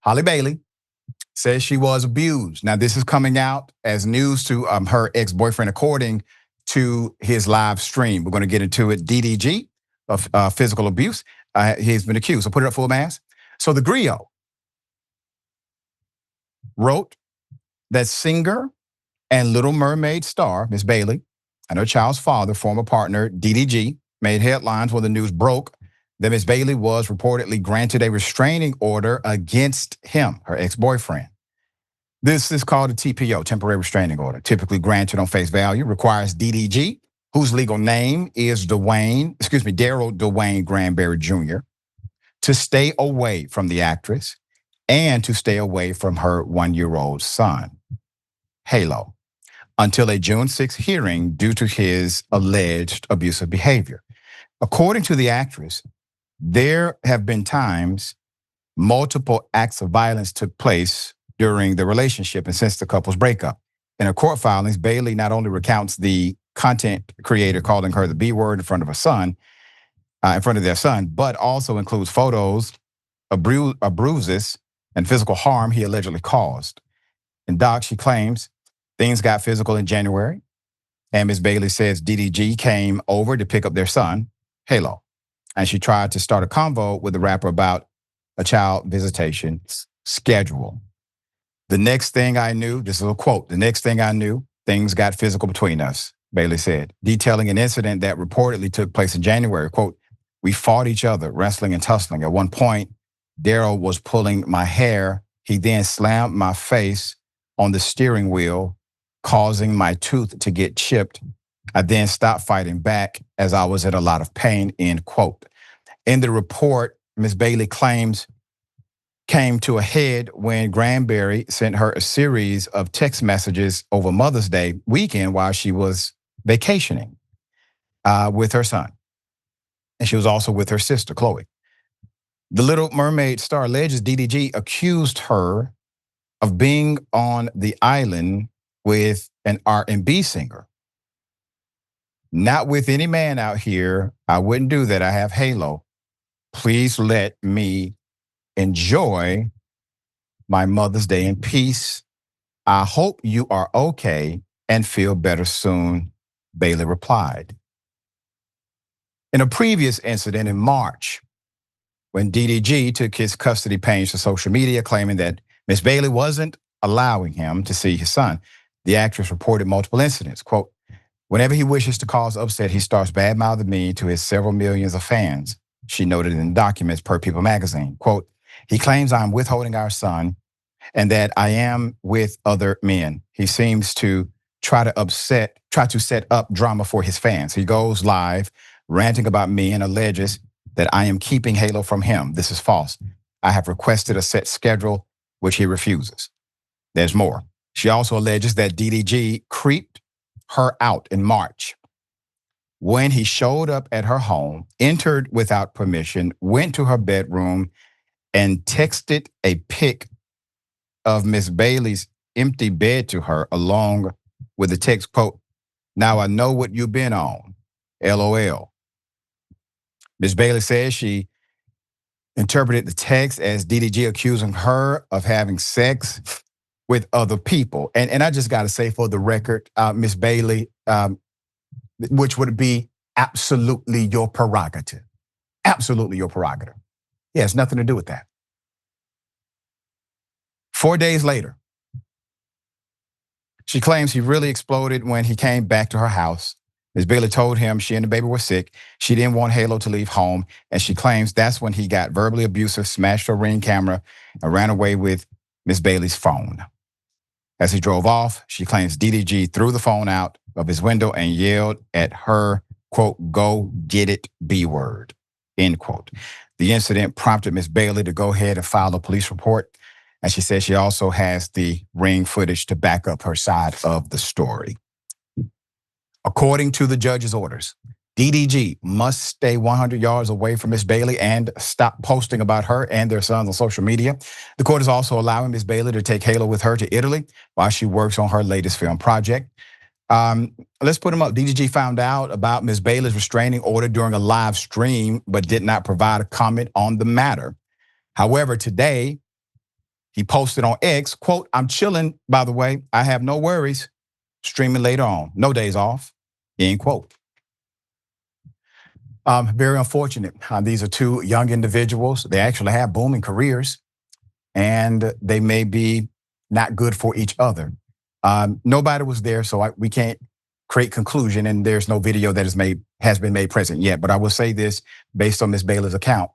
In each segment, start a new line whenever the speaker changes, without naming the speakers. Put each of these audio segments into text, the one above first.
Halle Bailey, says she was abused. Now, this is coming out as news to her ex-boyfriend, according to his live stream. We're going to get into it. DDG of physical abuse. He's been accused. So put it up full mass. So the griot wrote that singer and Little Mermaid star, Miss Bailey, and her child's father, former partner, DDG, made headlines when the news broke that Miss Bailey was reportedly granted a restraining order against him, her ex-boyfriend. This is called a TPO, temporary restraining order, typically granted on face value, requires DDG, whose legal name is Daryl Dwayne Granberry Jr., to stay away from the actress and to stay away from her 1-year-old son, Halo, until a June 6th hearing due to his alleged abusive behavior. According to the actress, there have been times multiple acts of violence took place during the relationship and since the couple's breakup. In her court filings, Bailey not only recounts the content creator calling her the B word in front of their son, but also includes photos of bruises and physical harm he allegedly caused. In doc, she claims things got physical in January, and Ms. Bailey says DDG came over to pick up their son, Halo, and she tried to start a convo with the rapper about a child visitation schedule. The next thing I knew, this is a quote, the next thing I knew, things got physical between us, Bailey said, detailing an incident that reportedly took place in January. Quote, we fought each other, wrestling and tussling. At one point, Daryl was pulling my hair. He then slammed my face on the steering wheel, causing my tooth to get chipped. I then stopped fighting back as I was in a lot of pain, end quote. In the report, Ms. Bailey claims came to a head when Granberry sent her a series of text messages over Mother's Day weekend while she was vacationing with her son. And she was also with her sister, Chloe. The Little Mermaid star alleges DDG accused her of being on the island with an R&B singer. Not with any man out here. I wouldn't do that. I have Halo. Please let me enjoy my Mother's Day in peace. I hope you are okay and feel better soon, Bailey replied. In a previous incident in March, when DDG took his custody page to social media, claiming that Miss Bailey wasn't allowing him to see his son, the actress reported multiple incidents. Quote, whenever he wishes to cause upset, he starts badmouthing me to his several millions of fans, she noted in documents per People magazine. Quote, he claims I'm withholding our son and that I am with other men. He seems to try to set up drama for his fans. He goes live ranting about me and alleges that I am keeping Halo from him. This is false. I have requested a set schedule, which he refuses. There's more. She also alleges that DDG creeped her out in March when he showed up at her home, entered without permission, went to her bedroom, and texted a pic of Miss Bailey's empty bed to her, along with the text, quote, now I know what you've been on, LOL. Miss Bailey says she interpreted the text as DDG accusing her of having sex with other people. And I just got to say, for the record, Miss Bailey, which would be absolutely your prerogative. Absolutely your prerogative. Yeah, it's nothing to do with that. 4 days later, she claims he really exploded when he came back to her house. Ms. Bailey told him she and the baby were sick. She didn't want Halo to leave home. And she claims that's when he got verbally abusive, smashed her Ring camera, and ran away with Ms. Bailey's phone. As he drove off, she claims DDG threw the phone out of his window and yelled at her, quote, go get it, B word, end quote. The incident prompted Ms. Bailey to go ahead and file a police report. And she says she also has the Ring footage to back up her side of the story. According to the judge's orders, DDG must stay 100 yards away from Miss Bailey and stop posting about her and their sons on social media. The court is also allowing Miss Bailey to take Halo with her to Italy while she works on her latest film project. Let's put them up. DDG found out about Miss Bailey's restraining order during a live stream, but did not provide a comment on the matter. However, today, He posted on X, quote, "I'm chilling, by the way. I have no worries. Streaming later on. No days off," end quote. Very unfortunate. These are two young individuals. They actually have booming careers, and they may be not good for each other. Nobody was there, so we can't create conclusion, and there's no video that has been made present yet. But I will say this based on Ms. Bailey's account.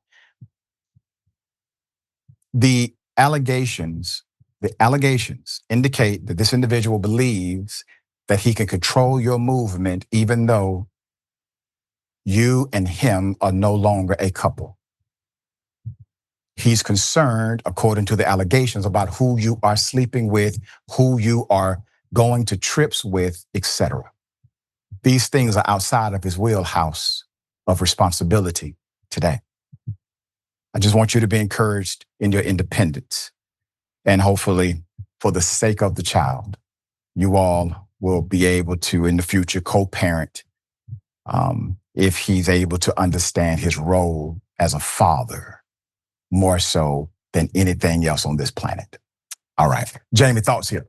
The allegations indicate that this individual believes that he can control your movement even though you and him are no longer a couple. He's concerned, according to the allegations, about who you are sleeping with, who you are going to trips with, etc. These things are outside of his wheelhouse of responsibility today. I just want you to be encouraged in your independence. And hopefully, for the sake of the child, you all will be able to, in the future, co-parent if he's able to understand his role as a father more so than anything else on this planet. All right. Jamie, thoughts here?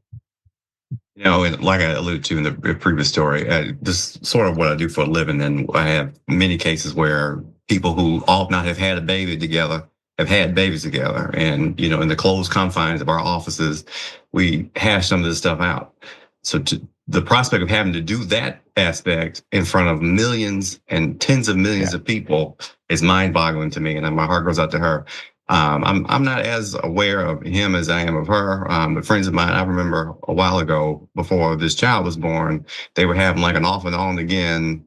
You know, and like I alluded to in the previous story, this is sort of what I do for a living. And I have many cases where people who all not have had a baby together have had babies together. And, you know, in the closed confines of our offices, we hash some of this stuff out. So the prospect of having to do that aspect in front of millions and tens of millions of people is mind-boggling to me, and my heart goes out to her. I'm not as aware of him as I am of her, but friends of mine, I remember a while ago, before this child was born, they were having like an off and on again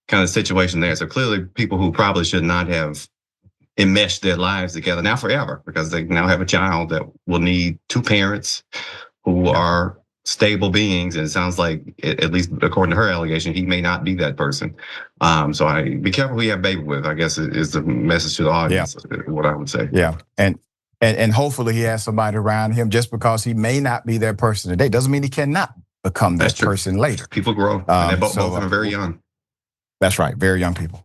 kind of situation there. So clearly people who probably should not have enmeshed their lives together now forever, because they now have a child that will need two parents who are stable beings, and it sounds like, at least according to her allegation, he may not be that person. So be careful who you have baby with, I guess, is the message to the audience. What I would say.
Yeah, and hopefully he has somebody around him. Just because he may not be that person today doesn't mean he cannot become that person later.
People grow, and both of them are very young.
That's right, very young people.